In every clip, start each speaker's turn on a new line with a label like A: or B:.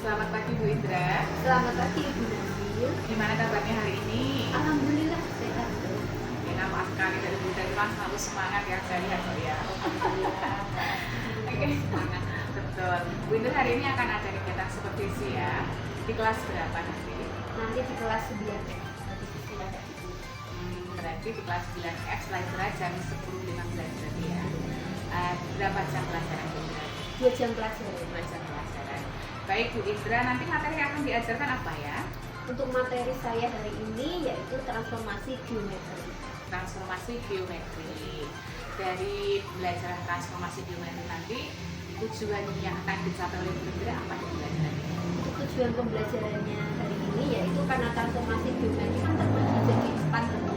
A: Selamat pagi Bu Indra.
B: Selamat pagi Ibu Nabil.
A: Gimana kabarnya hari ini?
B: Alhamdulillah sehat.
A: Ya, nampak sekali dari Bu Indra itu selalu semangat ya saya lihat kok ya.
B: Alhamdulillah.
A: Oke, semangat. Betul. Bu Indra hari ini akan ada kegiatan supervisi ya. Di kelas berapa nanti?
B: Nanti di kelas 9.
A: Berarti di kelas 9F setelah istirahat jam 10.15 berarti ya. Berapa jam pelajaran Bu Indra?
B: 2 jam pelajaran.
A: 2 jam pelajaran. Baik Bu Indra, nanti materi yang akan diajarkan apa ya?
B: Untuk materi saya hari ini yaitu transformasi geometri.
A: Transformasi geometri. Dari belajar transformasi geometri nanti tujuan yang akan dicapai oleh Bu Indra apa di pelajaran ini?
B: Untuk tujuan pembelajarannya hari ini yaitu karena transformasi geometri kan terbagi jadi 4 bentuk.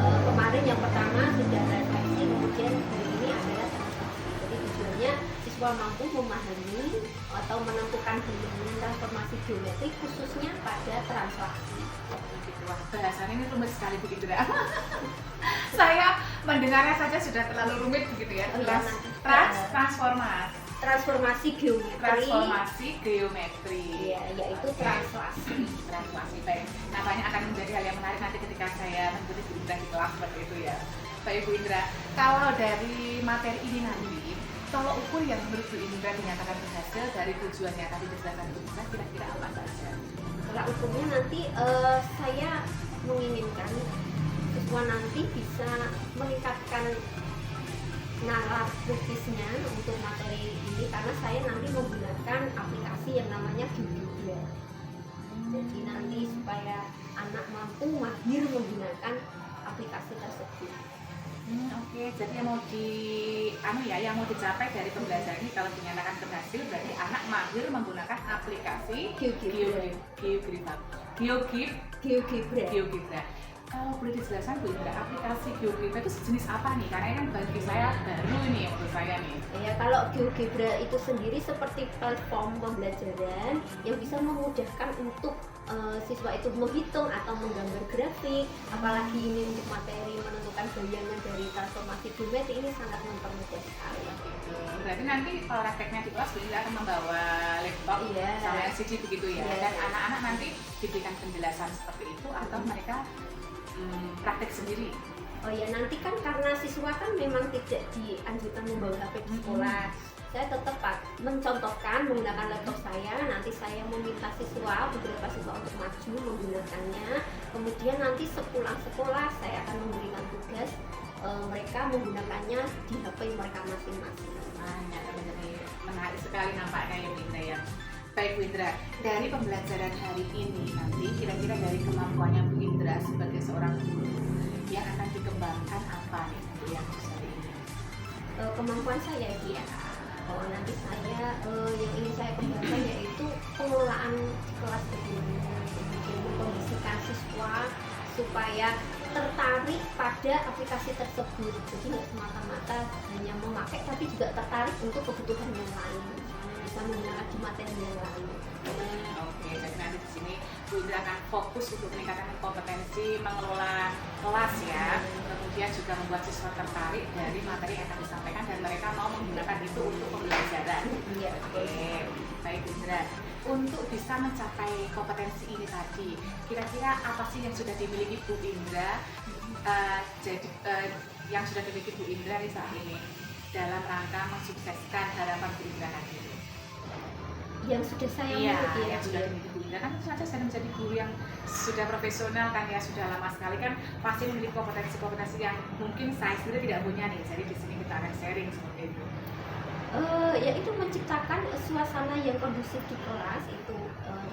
B: Kemarin yang pertama sudah redaksi, kemudian hari ini adalah transformasi. Jadi tujuannya siswa mampu memahami atau menentukan bentuk transformasi geometri khususnya pada translasi.
A: Wah, bahasannya ini rumit sekali begitu ya. Saya mendengarnya saja sudah terlalu rumit begitu ya.
B: Oh, iya,
A: Transformasi.
B: Transformasi geometri.
A: Transformasi geometri.
B: Iya, yaitu translasi.
A: Translasi. Baik. Nampaknya akan menjadi hal yang menarik nanti ketika saya mengikuti Bu Indra di kelas seperti itu ya. Baik Bu Indra, kalau dari materi ini nanti tolok ukur yang menurut Bu Indra dinyatakan berhasil dari tujuan yang tadi dijelaskan Bu Indra kira-kira apa saja?
B: Kalau ukurnya nanti saya menginginkan siswa nanti bisa meningkatkan nalar kritisnya untuk materi ini karena saya nanti menggunakan aplikasi yang namanya GeoGebra. Jadi nanti supaya anak mampu mahir menggunakan aplikasi tersebut.
A: Oke, jadi yang mau yang mau dicapai dari pembelajaran ini kalau dinyatakan berhasil berarti anak mahir menggunakan aplikasi GeoGebra. Kalau boleh dijelaskan Bu Indra, aplikasi GeoGebra itu sejenis apa nih? Karena ini kan bagi saya baru ini untuk saya nih.
B: Ya, kalau GeoGebra itu sendiri seperti platform pembelajaran yang bisa memudahkan untuk siswa itu menghitung atau menggambar grafik, apalagi ini untuk materi menentukan bayangan dari transformasi geometri ini sangat mempermudah sekali.
A: Berarti nanti prakteknya di kelas Bu Indra akan membawa laptop sama LCD begitu ya? Dan anak-anak nanti diberikan penjelasan seperti itu atau mereka praktek sendiri?
B: Oh ya, nanti kan karena siswa kan memang tidak dianjurkan membawa HP di sekolah. Saya tetap mencontohkan menggunakan laptop saya. Nanti saya meminta beberapa siswa untuk maju menggunakannya. Kemudian nanti sepulang sekolah saya akan memberikan tugas mereka menggunakannya di HP mereka masing-masing.
A: Menarik sekali nampaknya ya Bu Indra ya. Baik Bu Indra, dari pembelajaran hari ini nanti kira-kira dari kemampuannya Bu Indra sebagai seorang guru yang akan dikembangkan apa nih nanti yang hari ini?
B: Kemampuan saya ya. Nanti saya yang ingin saya kembangkan yaitu pengelolaan kelas kemudian mengkondisikan siswa supaya tertarik pada aplikasi tersebut. Jadi nggak semata-mata hanya memakai, tapi juga tertarik untuk kebutuhan yang lain, bisa menggunakan di materi yang lain.
A: Oke, jadi nanti di sini Bu Indra akan fokus untuk meningkatkan kompetensi mengelola kelas ya, kemudian juga membuat siswa tertarik dari materi yang akan disampaikan dan mereka mau menggunakan itu untuk pembelajaran.
B: Iya.
A: Oke, baik Bu Indra. Untuk bisa mencapai kompetensi ini tadi, kira-kira apa sih yang sudah dimiliki Bu Indra? Yang sudah dimiliki Bu Indra nih saat ini dalam rangka mensukseskan harapan Bu Indra tadi?
B: Yang sudah saya
A: miliki
B: ya,
A: yang sudah dimiliki Bu Indra kan saja saya menjadi guru yang sudah profesional kan ya, sudah lama sekali kan pasti memiliki kompetensi-kompetensi yang mungkin saya sendiri tidak punya nih. Jadi di sini kita akan sharing seperti itu.
B: Yaitu menciptakan suasana yang kondusif di kelas itu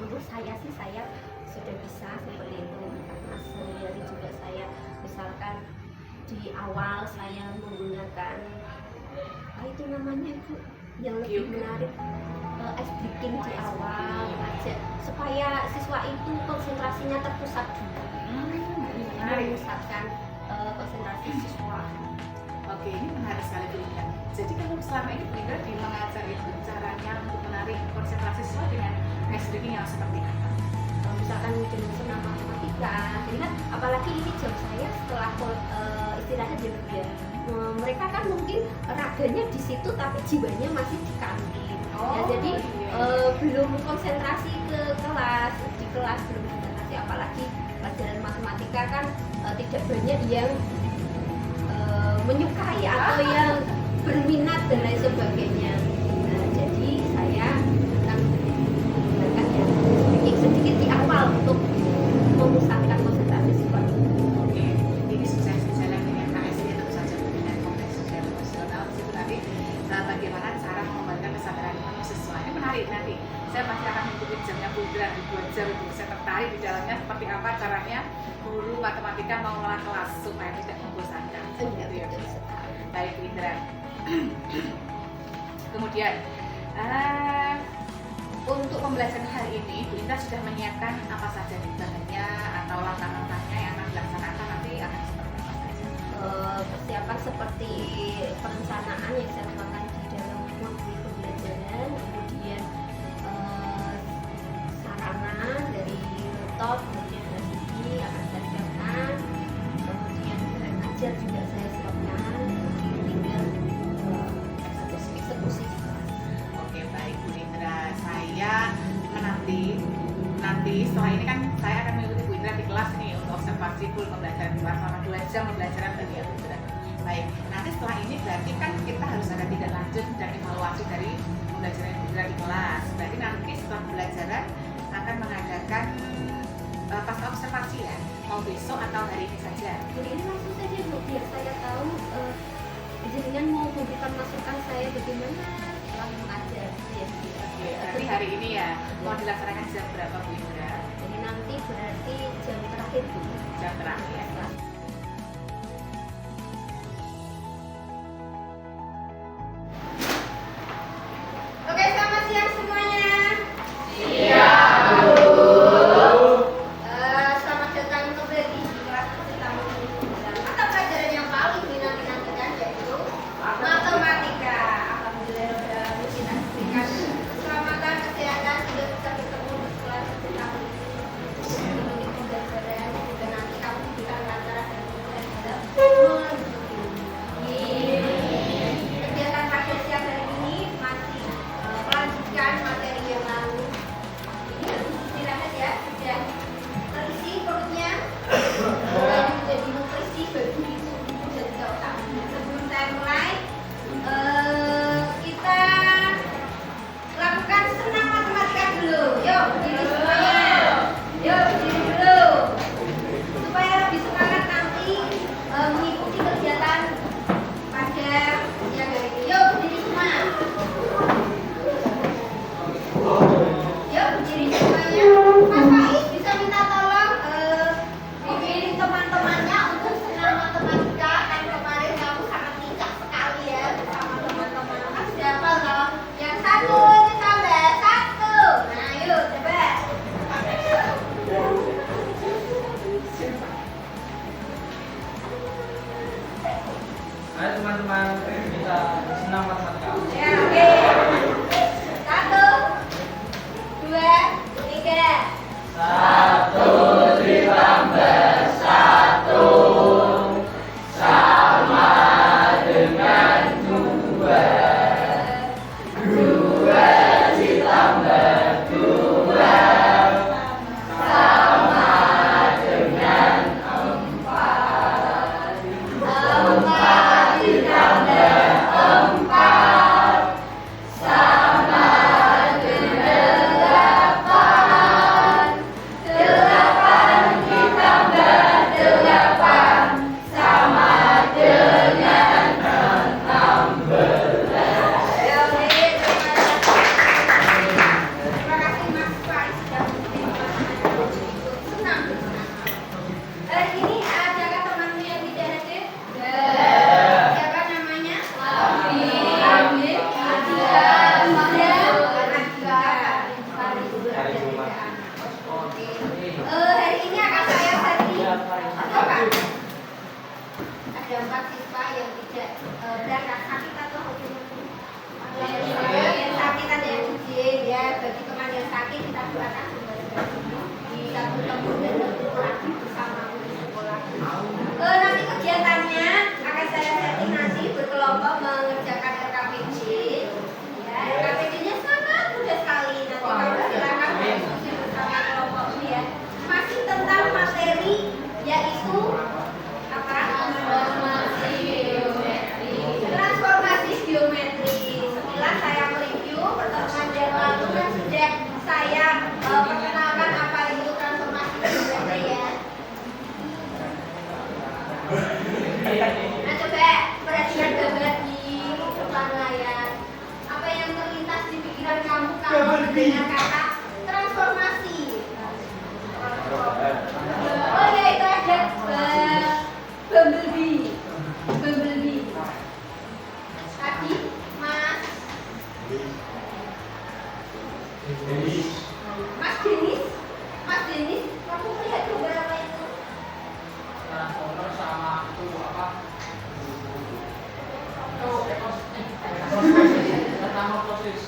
B: menurut saya sih saya sudah bisa seperti itu karena sehari juga saya misalkan di awal saya menggunakan itu namanya itu yang lebih menarik ice breaking di awal aja supaya siswa itu konsentrasinya terpusat dulu memusatkan konsentrasi siswa.
A: Oke, ini menarik sekali Bu Indra. Jadi kalau selama ini Bu Indra di mengajar itu caranya untuk menarik konsentrasi siswa dengan ice breaking yang seperti apa?
B: Misalkan dengan senam matematika, jadi kan apalagi ini jam saya setelah istirahat jam 2. Mereka kan mungkin raganya di situ tapi jiwanya masih di kantin. Ya, jadi
A: iya.
B: belum konsentrasi ke kelas, di kelas belum konsentrasi, apalagi pelajaran matematika kan tidak banyak yang menyukai atau yang berminat dan lain sebagainya. Nah, jadi saya akan menggunakan yang sedikit di awal untuk memusatkan konsentrasi siswa.
A: Oke, ini sukses jalan dengan KSI tentu saja dengan kompleks sosial emosional. Di situ nanti bagaimana cara mengembangkan kesadaran siswa. Ini menarik nanti. Saya pasti akan mengikuti jamnya Bu Indra di 2 jam itu. Saya tertarik di dalamnya seperti apa caranya guru matematika mengelola kelas supaya tidak membosankan. Gitu ya. Baik Bu Indra. Kemudian untuk pembelajaran hari ini Bu Indra sudah menyiapkan apa saja nih bahannya atau langkah-langkahnya yang akan dilaksanakan nanti akan seperti apa saja?
B: Persiapan seperti perencanaan yang saya lakukan di dalam modul pembelajaran, kemudian sarana dari laptop, kemudian dari CD akan saya siapkan, kemudian bahan ajar juga saya siapkan, tinggal eksekusi.
A: Oke, baik Bu Indra, saya nanti setelah ini kan saya akan mengikuti Bu Indra di kelas nih untuk observasi full pembelajaran di kelas selama 2 jam pembelajaran tadi ya Bu Indra. Baik, nanti setelah ini berarti kan kita harus ada tindak lanjut dan evaluasi dari pembelajaran Bu Indra di kelas. Berarti nanti setelah pembelajaran akan mengadakan pasca observasi ya, mau besok atau hari ini saja?
B: Jadi ini langsung saja Bu, biar saya tahu jenengan mau memberikan masukan saya bagaimana setelah mengajar.
A: Oke, berarti hari ini ya mau dilaksanakan jam berapa Bu Indra?
B: Jadi nanti berarti jam terakhir Bu.
A: Jam terakhir.
B: Oke, selamat siang semuanya.
A: Siap Bu.
B: Selamat datang kembali di kelas pertama mata pelajaran yang paling dinanti-nantikan yaitu matematika. Alhamdulillah sudah kita berikan keselamatan, kesehatan sudah bisa bertemu di kelas pertama ini pembelajaran juga nanti kamu diberikan lantaran dan kemudian dalam kegiatan pada siang hari ini masih melanjutkan materi yang lalu. Ini harus istirahat ya, sudah terisi perutnya dan jadi nutrisi bagi tubuh dan otak. Sebelum saya mulai, kita lakukan senam matematika dulu. Yuk, berdiri semuanya. Yuk, berdiri dulu. Supaya lebih semangat nanti mengikuti kegiatan pada siang hari ini. Yuk, berdiri semua. Yuk, berdiri semuanya. Mas Faiz bisa minta tolong bimbing teman-temannya untuk senam matematika. Kan kemarin kamu sangat lincah sekali ya bersama teman-teman. Kan sudah hafal kalau yang satu ditambah satu. Nah, yuk coba.
C: Ayo teman-teman, kita senam matematika.
B: Ya, oke. 1, 2, 3.
C: Satu ditambah satu sama dengan dua. Dua ditambah dua sama dengan empat.
B: Empat ditambah
C: Empat sama dengan delapan. Delapan ditambah delapan sama dengan 16.
B: Ya, oke. Terima kasih Mas Faiz sudah memberikan senang. Hari ini adakah temanmu yang tidak hadir? Siapa namanya? Amin. Hari ini akan saya sesi apa? Ada 4 siswa yang tidak berangkat sakit atau yang sakit ada yang izin ya. Bagi teman yang sakit kita doakan semoga bisa bertemu dan bertemu lagi bersama di sekolah. Nanti kegiatannya akan saya setting nanti berkelompok mengerjakan RKPJ. Ya, RKPJ-nya Nah coba perhatikan gambar di depan layar. Apa yang terlintas di pikiran kamu kalau mendengar kata transformasi? Oh ya, itu ada Bumblebee. Bumblebee. Tadi Mas Denis, kamu melihat gambar apa itu?
D: Transformer sama itu apa? Metamorfosis.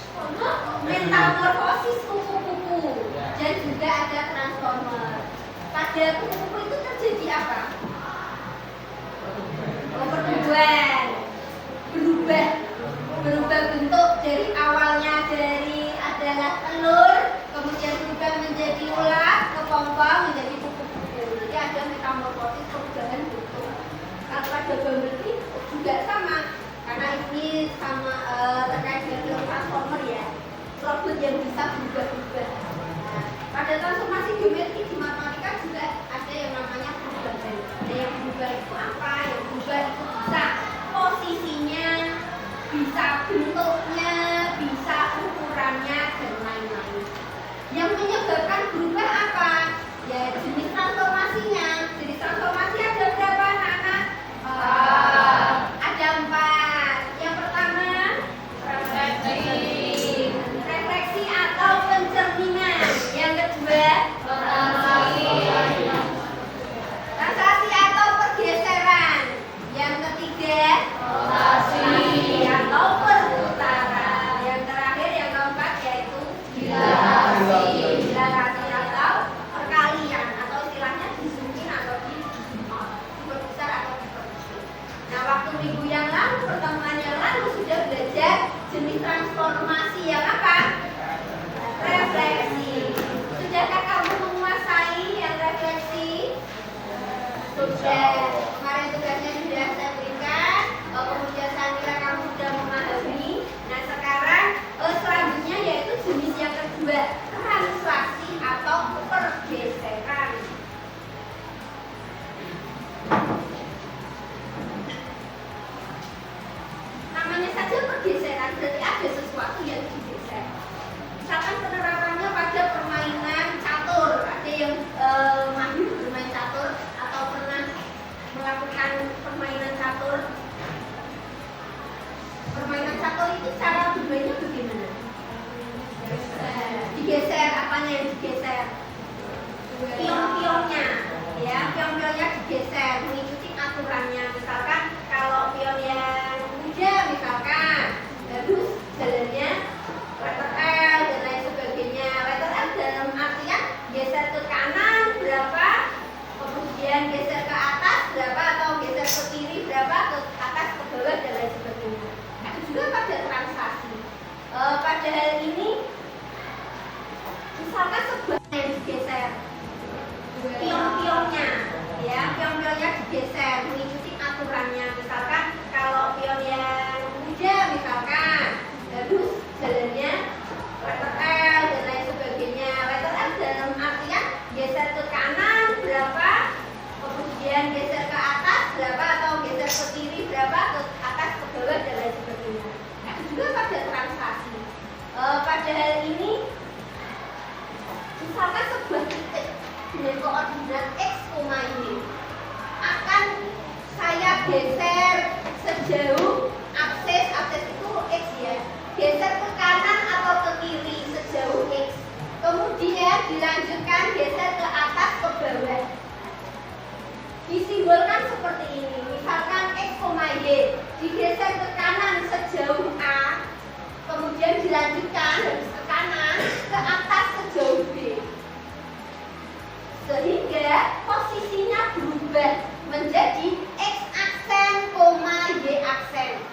B: Metamorfosis kupu-kupu dan juga ada transformer. Pada kupu-kupu itu terjadi apa? Pertumbuhan, berubah bentuk dari awalnya dari adalah telur, kemudian berubah menjadi ulat, kepompong menjadi kupu-kupu. Jadi ada metamorfosis, perubahan bentuk. Kalau pada Bumblebee juga sama, karena ini sama terkait dengan transformer ya, robot yang bisa berubah-ubah. Nah, pada transformasi geometri di matematika juga ada yang namanya perubahan. Nah, yang berubah itu apa? Yang berubah itu bisa posisinya, bisa bentuknya, bisa ukurannya dan lain-lain. Yang menyebabkan berubah apa? Ya jenis transformasinya. Jenis transformasi ada berapa anak-anak? Ada 4. Yang pertama refleksi atau pencerminan. Yang kedua translasi atau pergeseran. Yang ketiga rotasi atau perputaran. Yang terakhir yang keempat yaitu dilatasi atau perkalian atau istilahnya disukin atau diperbesar atau diperkecil. Nah, waktu minggu yang lalu, pertemuan yang lalu sudah belajar jenis transformasi yang apa? Refleksi. Sudahkah kamu menguasai yang refleksi? Sudah. Kemarin tugasnya sudah saya berikan. Kemudian saya kira kamu sudah memahami. Nah, sekarang selanjutnya yaitu jenis yang kedua, translasi atau pergeseran. Namanya saja pergeseran, berarti ada sesuatu yang digeser. Misalkan penerapannya pada permainan catur, ada yang mahir bermain catur atau pernah melakukan permainan catur. Permainan catur itu cara bermainnya bagaimana? Digeser, apanya yang digeser? Pion-pionnya, ya, pion-pionnya digeser mengikuti aturannya. Misalkan kalau pion yang muda, misalkan harus jalannya letter L dan lain sebagainya. Letter L dalam artian geser ke kanan berapa, kemudian geser ke atas berapa, atau geser ke kiri berapa, ke atas, ke bawah dan lain sebagainya. Nah, itu juga pada translasi. Pada hal ini, misalkan sebuah yang digeser, pion-pionnya, ya, pion-pionnya digeser mengikuti aturannya. Misalkan kalau pion yang muda, misalkan harus jalannya letter L dan lain sebagainya. Letter L dalam artian geser ke kanan berapa, kemudian geser ke atas berapa, atau geser ke kiri berapa, ke atas, ke bawah dan lain sebagainya. Nah, itu juga pada translasi. Pada hal ini, misalkan sebuah titik dengan koordinat x, y akan saya geser sejauh akses itu x ya, geser ke kanan atau ke kiri sejauh x, kemudian dilanjutkan geser ke atas, ke bawah, disimbolkan seperti ini. Misalkan x, y digeser ke kanan sejauh a, kemudian dilanjutkan habis ke kanan ke atas sejauh b, sehingga posisinya berubah menjadi x aksen, y aksen.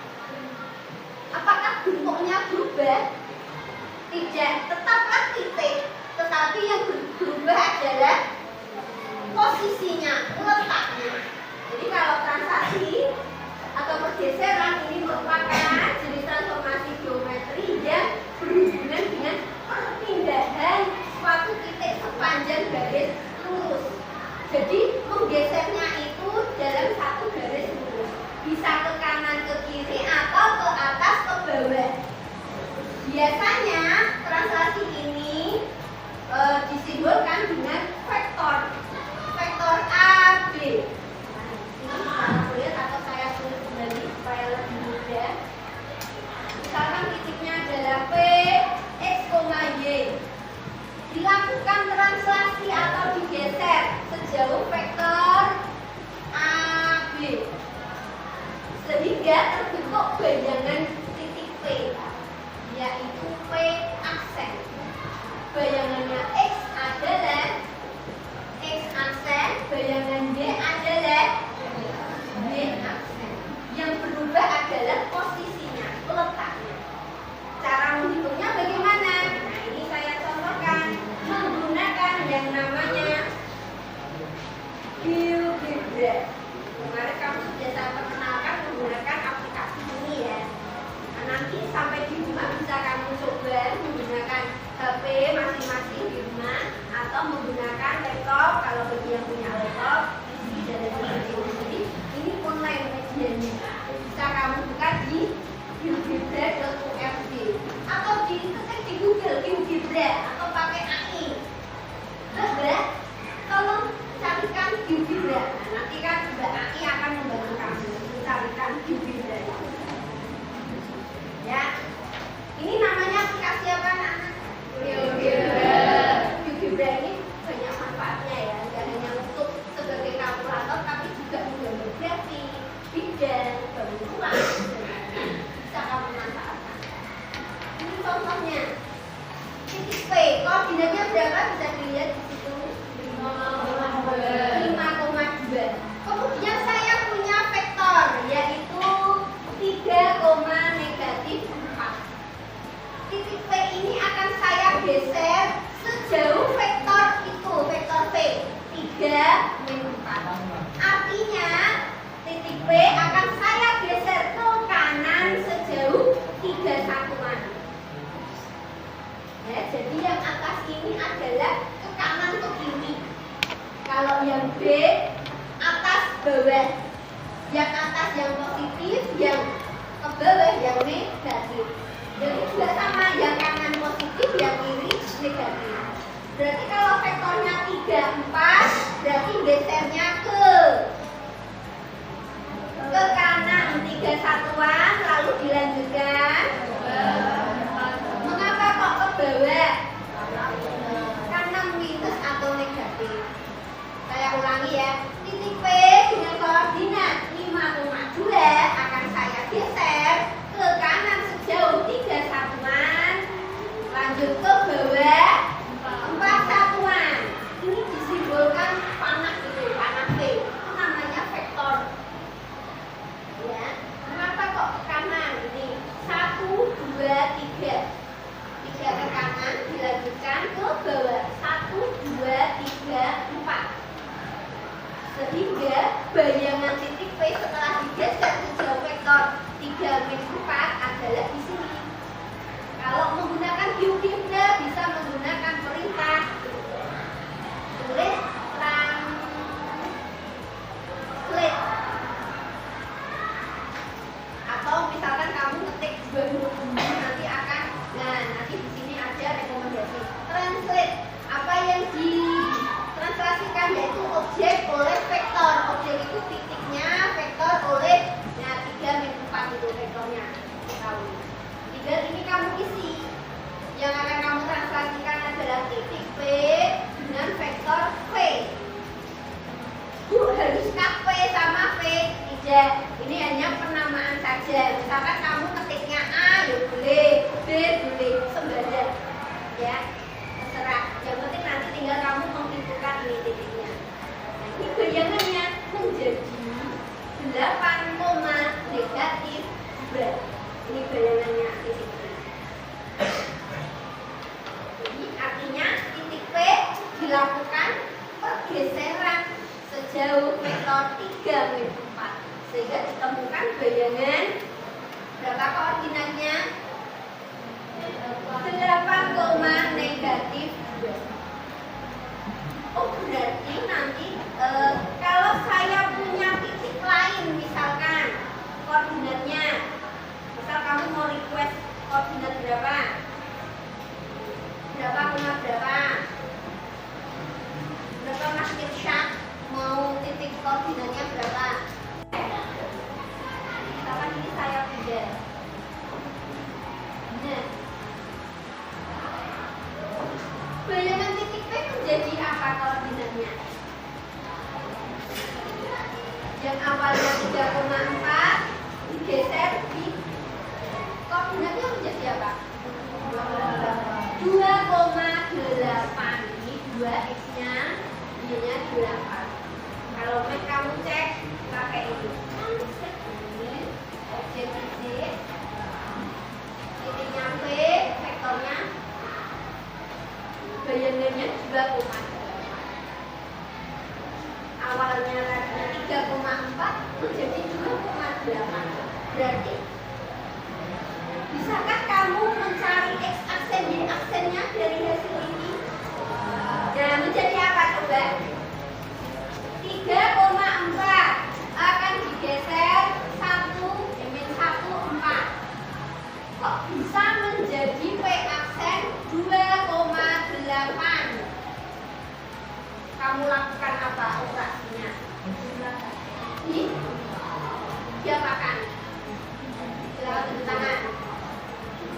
B: Apakah bentuknya berubah? Tidak, tetaplah titik, tetapi yang berubah adalah posisinya, letaknya. Jadi kalau translasi atau pergeseran ini merupakan jenis transformasi geometri yang berhubungan dengan perpindahan suatu titik sepanjang garis lurus. bawah. Yang atas yang positif, yang ke bawah yang negatif. Yang ini juga sama, yang kanan positif, yang kiri negatif. Berarti kalau vektornya 3, 4, berarti gesernya ke kanan 3 satuan, lalu dilanjutkan. Mengapa kok ke bawah? Karena minus atau negatif. Saya ulangi ya, titik P dengan koordinat 5,2 akan saya geser ke kanan sejauh 3 satuan, lanjut ke bawah 4 satuan. Ini disimbolkan panah gitu, panah P. Itu namanya vektor. Ya, kenapa kok ke kanan? Ini 1, 2, 3. 3 ke kanan, dilanjutkan ke bawah 1, 2, 3, 4. Sehingga bayangan titik P setelah digeser sejauh vektor 3 min 4 adalah di sini. Kalau menggunakan geogebra bisa menggunakan perintah tulis translate, atau misalkan kamu ngetik 2 nanti akan, nanti di sini ada rekomendasi translate. Apa yang ditranslasikan yaitu objek oleh vektor. Objek itu titiknya, vektor oleh 3 min 4 itu vektornya. Tahu. Tinggal ini kamu isi. Yang akan kamu translasikan adalah titik P dengan vektor V. Haruskah P sama V? Tidak. Ini hanya penamaan saja. Misalkan kamu ketiknya A, ya boleh, B boleh, sembarang. Ya, terserah. Yang penting nanti tinggal kamu menentukan ini titiknya. Nah, ini bayangannya menjadi 8, negatif 2. Ini bayangannya titik P. Jadi artinya titik P dilakukan pergeseran sejauh vektor 3 min 4 sehingga ditemukan bayangan berapa koordinatnya? 8, negatif 2. Oh, berarti nanti kalau saya punya titik lain misalkan koordinatnya, misal kamu mau request koordinat berapa? Berapa Mas Irsyad mau titik koordinatnya berapa? Misalkan ini saya punya. Nah, bayangan titik P menjadi apa koordinatnya? Yang awalnya 3,4 digeser di koordinatnya menjadi apa? 2,8. Ini 2x-nya, y-nya 8. Kalau kamu cek pakai itu. Ini objek titik, titiknya P, vektornya bayangannya 2,8. Awalnya tadinya 3,4 menjadi 2,8. Berarti bisakah kamu mencari x aksen y aksennya dari hasil ini? Nah, menjadi apa coba? 3,4 akan digeser 1 min 1, 4. Kok bisa menjadi p aksen 2,8? Kamu lakukan apa operasinya? Diapakan? Silakan tunjuk tangan.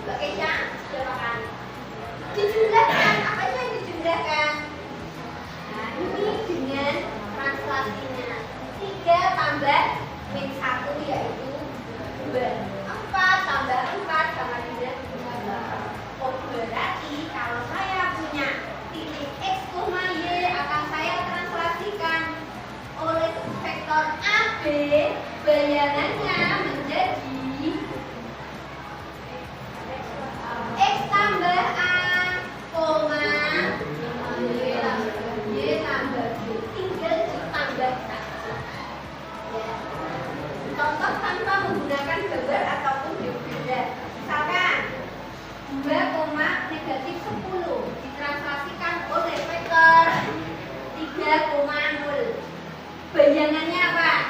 B: Mbak Keisha, diapakan? Dijumlahkan. Apa yang dijumlahkan? Nah, ini dengan translasinya 3 tambah min 1 yaitu 2. 4 tambah 4 sama dengan 2. Oh, berarti kalau saya punya titik x, y akan saya translasikan oleh vektor AB, bayangannya menjadi x tambah a, y tambah b. Tinggal ditambah saja. Ya. Contoh tanpa menggunakan gambar ataupun geogebra. Misalkan 2, negatif 10 ditranslasikan oleh vektor 3,0. Bayangannya apa?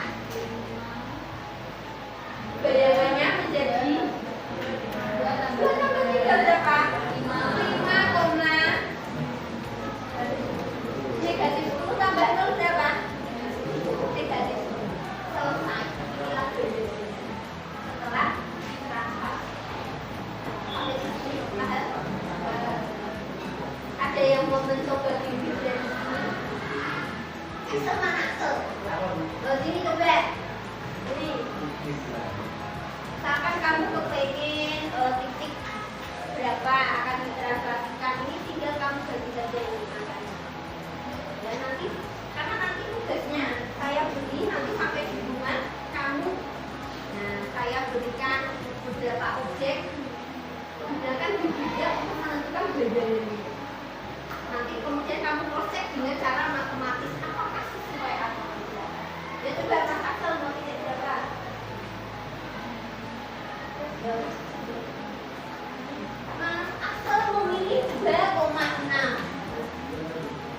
B: kamu kepengen titik berapa akan ditranslasikan, ini tinggal kamu bagi saja ini angkanya. Dan nanti karena nanti tugasnya saya beri nanti sampai di rumah kamu, nah saya berikan beberapa objek, menggunakan juga untuk menentukan beda ini. Nanti kemudian kamu proses dengan cara matematis apakah sesuai atau tidak. Ya coba Mas Axel mau titik berapa? Ya. Mas Axel memilih 2,6.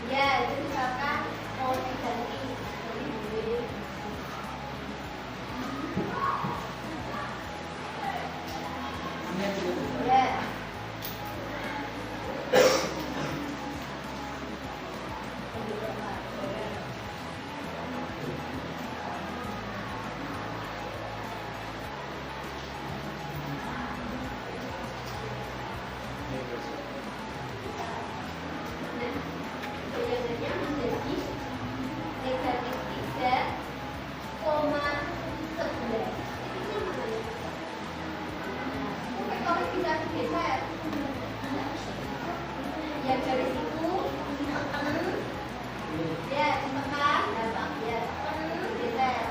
B: Ya, itu misalkan mau diganti. Ya. Biasanya menjadi negatif 3,11. Itu namanya. Vektornya bisa digeser. Ya dari situ ditekan, ya ditekan, ya tekan, geser.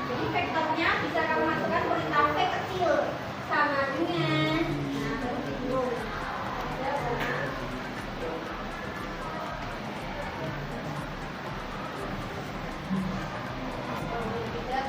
B: Jadi vektornya bisa kamu masukkan perintah V kecil sama dengan baru bingung. Ya, sama. Tidak,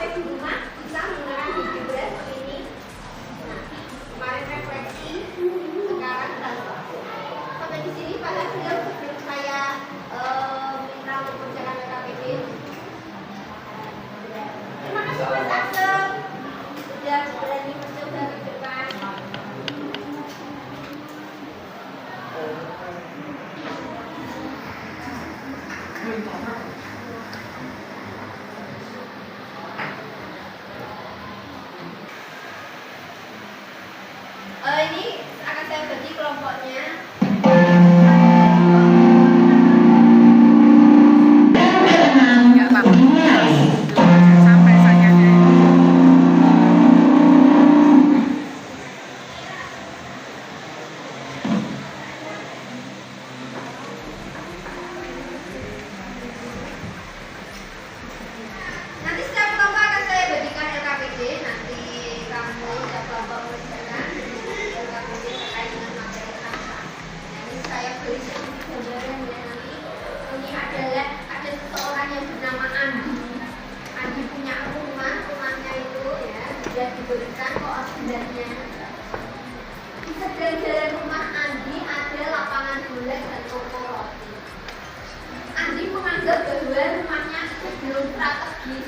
B: sampai di rumah bisa menggunakan hidrogen seperti ini. Nah, kemarin refleksi, sekarang transfer. Sampai di sini pada film sebelum saya minta untuk mengerjakan LKPD. Terima kasih Mas Asep sudah berani mencoba ke depan. Ini akan saya bagi kelompoknya.
A: Nggak apa-apa. Sampai saja deh.
B: Nanti setiap kelompok akan saya bagikan LKPD. Nanti kamu setiap kelompok mengerjakan LKPD terkait dengan materi apa. Nanti saya beri sedikit gambaran ya nanti. Ini adalah ada seseorang yang bernama Andi. Andi punya rumah, rumahnya itu ya sudah diberikan koordinatnya. Di seberang jalan rumah Andi ada lapangan bola dan toko roti. Andi menganggap bahwa rumahnya itu belum strategis.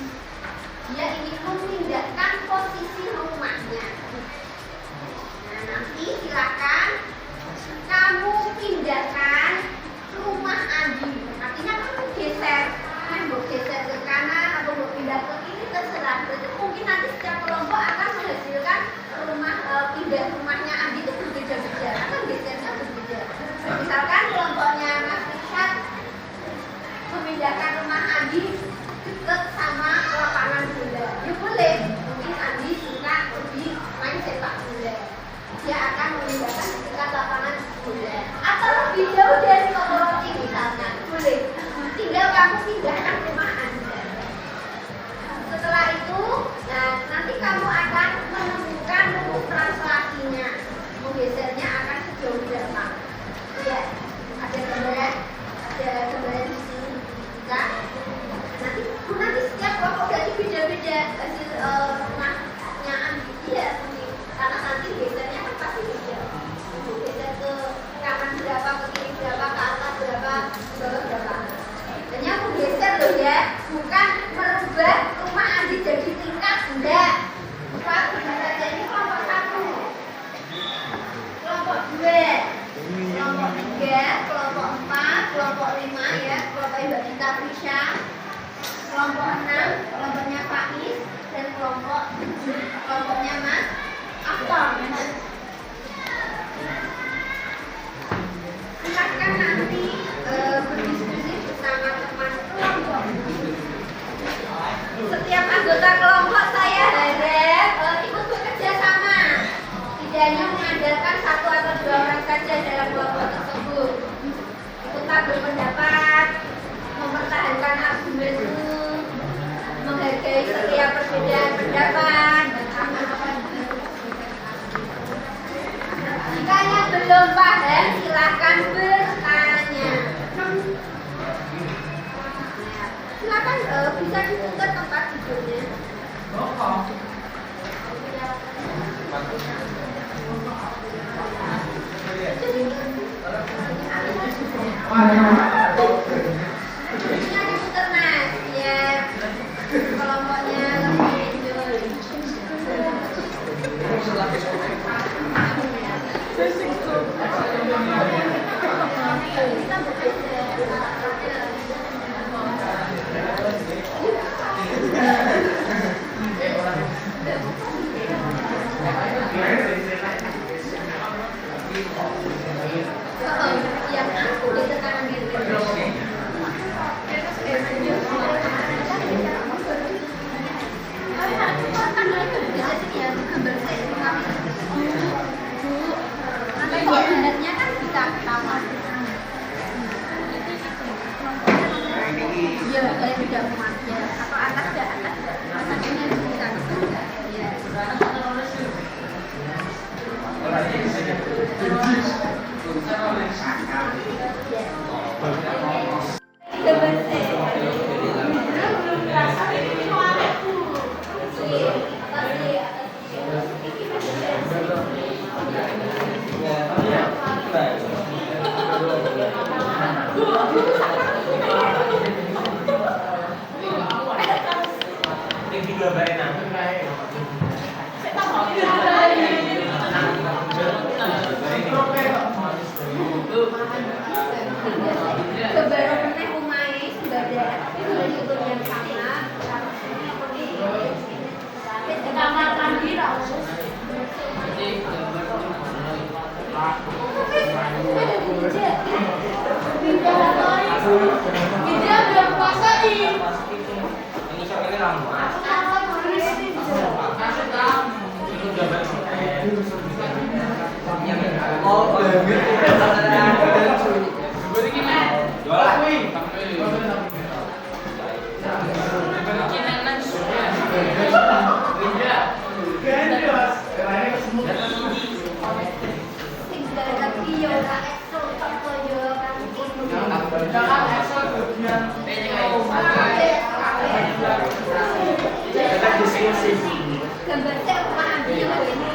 B: Dia ingin memindahkan posisi rumahnya. Nah, nanti silakan kamu pindahkan rumah Andi. Artinya kamu geser, mau geser ke kanan atau mau pindah ke kiri terserah. Jadi mungkin nanti setiap kelompok akan menghasilkan rumah pindah rumahnya Andi itu berbeda-beda. Akan gesernya berbeda. Misalkan kelompoknya Mas Richard memindahkan rumah Andi dekat sama lapangan bola. Ya boleh, mungkin Andi suka lebih main sepak bola. Dia akan memindahkan dekat lapangan bola. Atau lebih jauh dari toko roti misalnya, boleh. Tinggal kamu pindahkan rumah Anda. Setelah itu, nah, nanti kamu akan menemukan rumus translasinya. Menggesernya akan sejauh berapa? Ya, ada gambaran di sini. Nah, nanti setiap kelompok jadi beda-beda hasil rumahnya Andi. Iya, karena nanti gesernya kan pasti beda. Geser ke kanan berapa, ke kiri berapa, ke atas berapa, ke bawah berapa. Dan yang menggeser loh ya, bukan merubah rumah Andi jadi tingkat, enggak. Bukan saja ini kelompok 1, kelompok 2, kelompok 3, kelompok 4, kelompok 5 ya, kelompok Mbak Gita Prisha, kelompok 6, kelompoknya Pak Is, dan kelompoknya Mas Afton. Silakan nanti berdiskusi bersama teman kelompok. Setiap anggota kelompok saya harap ikut bekerja sama. Tidak hanya mengandalkan 1 atau 2 orang saja dalam kelompok tersebut. Ikutlah berpendapat, mempertahankan argumenmu, menghargai setiap perbedaan pendapat. Jika yang belum paham, silakan bertanya. Silakan bisa dibuka tempat tidurnya. Ini diputar Mas, ya kelompoknya lebih Kebaru meneh omahe sudah itu yang sama
C: Kecamatan Biraus. Dia udah puasain.
B: gambar saya rumah ambil ini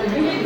C: Ini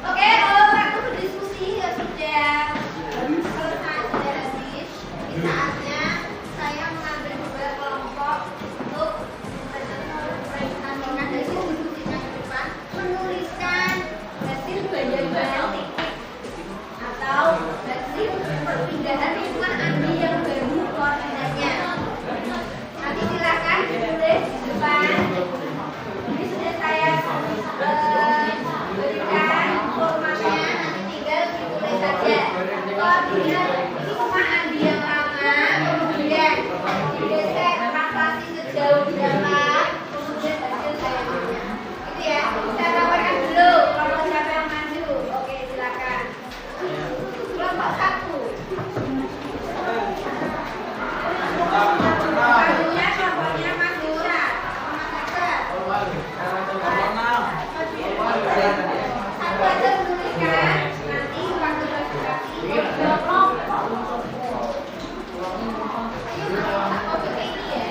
B: Oke, waktu berdiskusi sudah selesai, sudah habis. Ini saatnya saya mengambil beberapa kelompok untuk presentasikan dari diskusinya ke depan, menuliskan hasil bayan-bayan titik atau hasil perpindahan lingkungan Andi yang baru koordinatnya. Nanti silakan ditulis di depan. Ini sudah saya berikan formatnya, nanti tinggal ditulis saja. Koordinat lingkungan Andi yang lama, kemudian digeser evaluasi sejauh berapa, kemudian hasil bayangannya. Itu ya, saya tawarkan dulu kalau siapa yang maju. Oke, silakan. Kelompok 1. Majunya kelompoknya Mas Dura, Mas Akbar. Satu aja menuliskan, nanti waktu presentasi kelompok. Ayo tak kopi ke ini ya.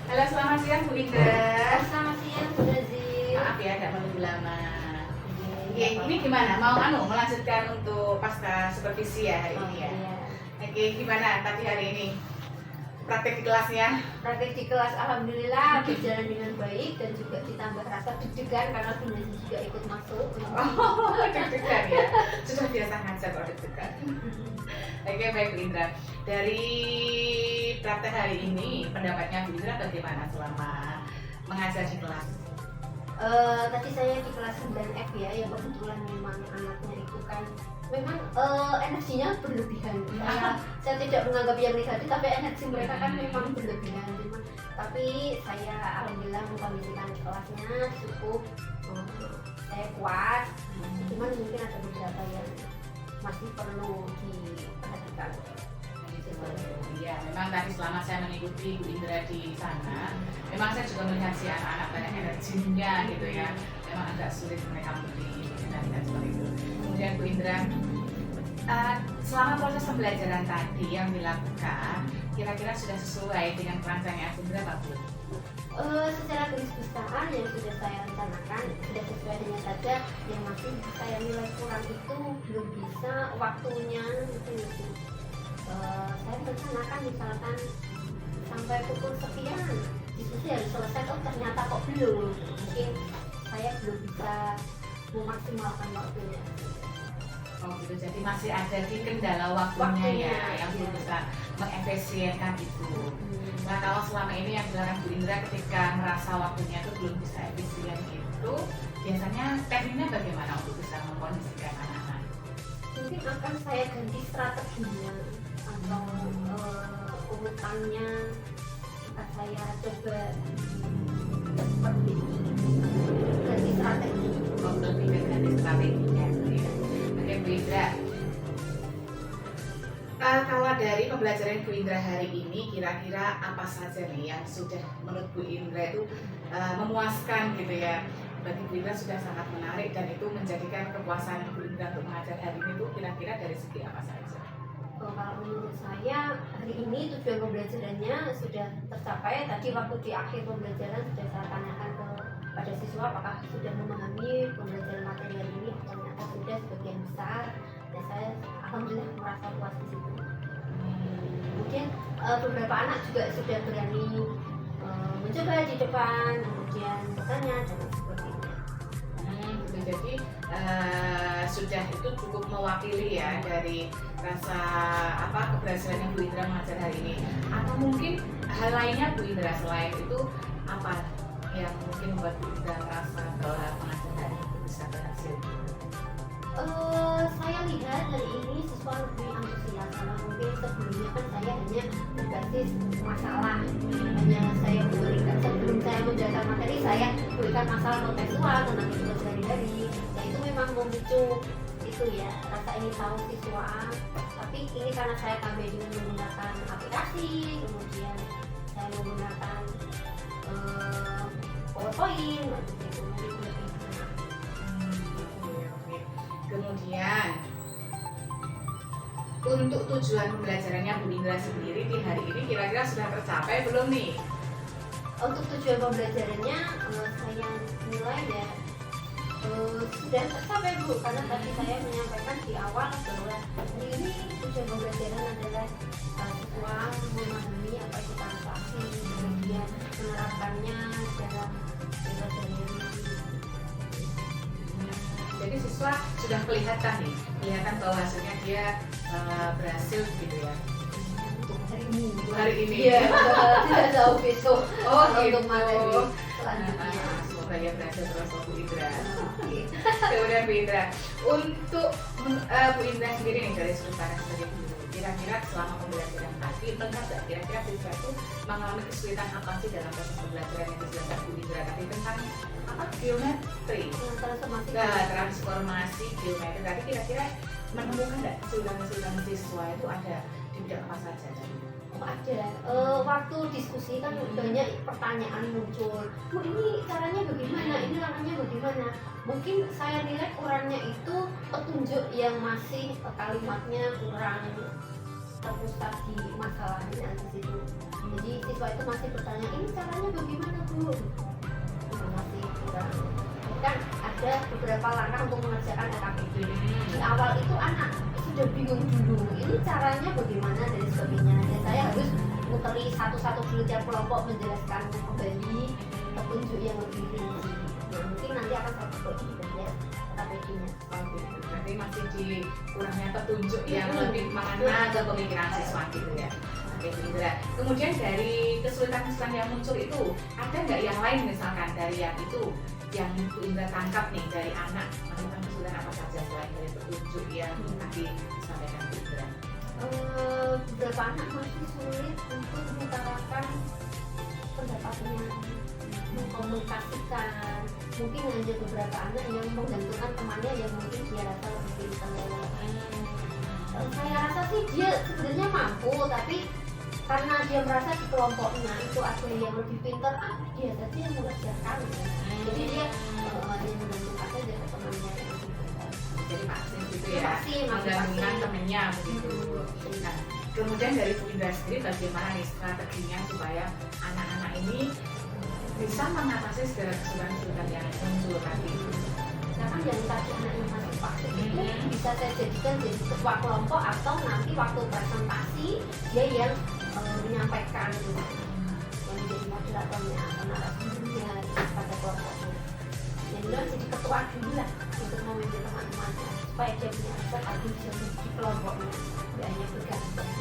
A: Halo, selamat siang Bu Indra.
B: Selamat siang Bu Nazir.
A: Maaf ya, tidak menunggu lama. Oke, ini gimana? Mau melanjutkan untuk pasca supervisi ya hari ini ya?
B: Iya.
A: Oke, gimana tadi hari ini? Praktek di kelasnya?
B: Praktek di kelas alhamdulillah berjalan dengan baik dan juga ditambah rasa deg-degan karena Bu Nazir juga ikut masuk.
A: Oh, deg-degan ya? Sudah biasa ngajar kalau deg-degan. Oke, baik Bu Indra. Dari praktek hari ini, pendapatnya Bu Indra bagaimana selama mengajar di kelas?
B: Tadi saya di kelas 9F ya, yang kebetulan memang anaknya itu kan memang energinya berlebihan. Saya tidak menganggap yang negatif, tapi energi mereka kan memang berlebihan. Tapi saya alhamdulillah mengkondisikan kelasnya cukup, saya puas. Cuman mungkin ada beberapa yang masih perlu diperhatikan.
A: Iya, memang tadi selama saya mengikuti Bu Indra di sana, memang saya juga melihat si anak-anak banyak energinya gitu ya. Memang agak sulit mereka untuk dikendalikan seperti itu. Kemudian Bu Indra, selama proses pembelajaran tadi yang dilakukan, kira-kira sudah sesuai dengan perancang yang Bu Indra Pak Bu?
B: Secara garis besar yang sudah saya rencanakan sudah sesuai dengan saja yang masih saya nilai kurang itu belum bisa waktunya itu. Saya rencanakan misalkan sampai pukul sekian diskusi harus selesai, oh ternyata kok belum, mungkin saya belum bisa memaksimalkan waktunya.
A: Oh gitu, jadi masih ada di kendala waktunya ya, yang belum bisa mengefisienkan itu. Nah kalau selama ini yang dilakukan Bu Indra ketika merasa waktunya itu belum bisa efisien itu, biasanya tekniknya bagaimana untuk bisa mengkondisikan anak-anak?
B: Mungkin akan saya ganti strateginya atau urutannya akan saya coba seperti ganti strategi.
A: Oh, lebih ke ganti strateginya gitu ya. Oke Bu Indra, kalau dari pembelajaran Bu Indra hari ini, kira-kira apa saja nih yang sudah menurut Bu Indra itu memuaskan gitu ya? Bagi Bu Indra sudah sangat menarik dan itu menjadikan kepuasan Bu Indra untuk mengajar hari ini tuh kira-kira dari segi apa saja?
B: Kalau menurut saya hari ini tujuan pembelajarannya sudah tercapai. Tadi waktu di akhir pembelajaran sudah saya tanyakan kepada siswa apakah sudah memahami pembelajaran materi hari ini. Ternyata sudah sebagian besar dan saya alhamdulillah merasa puas di situ. Kemudian beberapa anak juga sudah berani mencoba di depan, kemudian bertanya dan seperti itu.
A: Jadi sudah itu cukup mewakili ya dari rasa keberhasilan yang Bu Indra mengajar hari ini. Atau mungkin hal lainnya Bu Indra selain itu apa yang mungkin membuat Bu Indra merasa bahwa mengajar hari ini bisa berhasil?
B: Saya lihat hari ini siswa lebih antusias karena mungkin sebelumnya kan saya hanya berbasis masalah, hanya saya berikan sebelum saya menjelaskan materi saya berikan masalah kontekstual tentang kehidupan sehari-hari. Ya itu memang memicu itu ya rasa ingin tahu siswa. Tapi ini karena saya tambah dengan menggunakan aplikasi, kemudian saya menggunakan PowerPoint, gitu mungkin lebih enak.
A: Kemudian untuk tujuan pembelajarannya Bu Indra sendiri di hari ini kira-kira sudah tercapai belum nih?
B: Untuk tujuan pembelajarannya saya nilai ya sudah tercapai Bu, karena tadi saya menyampaikan di awal bahwa ini tujuan pembelajaran adalah siswa memahami apa itu transaksi, kemudian menerapkannya dalam pembelajaran.
A: Jadi siswa sudah kelihatan bahwa hasilnya dia berhasil gitu ya. Hari ini.
B: Iya, tidak tahu besok.
A: Oh
B: untuk
A: gitu.
B: materi selanjutnya.
A: Semoga ya berhasil terus Bu Indra. Kemudian Bu Indra, untuk Bu Indra sendiri nih dari sudut pandang sebagai guru, kira-kira selama pembelajaran tadi benar nggak kira-kira siswa itu mengalami kesulitan apa sih dalam proses pembelajaran yang dijelaskan Bu Indra tadi tentang geometri? Transformasi geometri tadi kira-kira menemukan nggak kesulitan siswa itu ada di bidang apa saja?
B: Ada waktu diskusi kan banyak pertanyaan muncul. Bu, ini caranya bagaimana? Ini langkahnya bagaimana? Mungkin saya nilai kurangnya itu petunjuk yang masih kalimatnya kurang terpusat di masalahnya di situ. Jadi siswa itu masih bertanya, ini caranya bagaimana Bu? Masih kurang. Kan ada beberapa langkah untuk mengerjakan LKPD. Di awal itu anak sudah bingung dulu, ini caranya bagaimana dan sebagainya. Dan saya harus muteri satu-satu dulu tiap kelompok menjelaskan kembali petunjuk yang lebih rinci. Nah, mungkin nanti akan saya coba di bagian LKPD-nya.
A: Berarti masih di kurangnya petunjuk yang lebih mengena ke pemikiran siswa gitu ya. Oke, Bu Indra. Kemudian dari kesulitan-kesulitan yang muncul itu, ada nggak yang lain misalkan dari yang itu yang Bu Indra tangkap nih dari anak, menemukan kesulitan apa saja selain dari petunjuk yang tadi disampaikan Bu Indra?
B: Beberapa anak masih sulit untuk mengutarakan pendapatnya, mengkomunikasikan. Mungkin ada beberapa anak yang menggantungkan temannya yang mungkin dia rasa lebih pintar. Saya rasa sih dia sebenarnya mampu, tapi karena dia merasa di kelompoknya itu ada yang lebih pintar, dia saja yang mengerjakan. Jadi dia menggantungkan saja ke temannya yang lebih pintar.
A: Jadi vaksin gitu ya,
B: Vaksin,
A: menggantungkan
B: vaksin.
A: temennya begitu. Nah, kemudian dari Bu Indra sendiri bagaimana nih strateginya supaya anak-anak ini bisa mengatasi segala kesulitan-kesulitan yang muncul tadi?
B: Nah kan yang tadi anak yang masih vaksin itu bisa saya jadikan jadi ketua kelompok atau nanti waktu presentasi dia yang menyampaikan gitu, yang menjadi moderatornya atau narasumbernya pada kelompoknya. Yang dia jadi ketua dulu lah untuk memimpin teman-temannya supaya dia punya rasa aku bisa di kelompoknya, tidak hanya bergantung.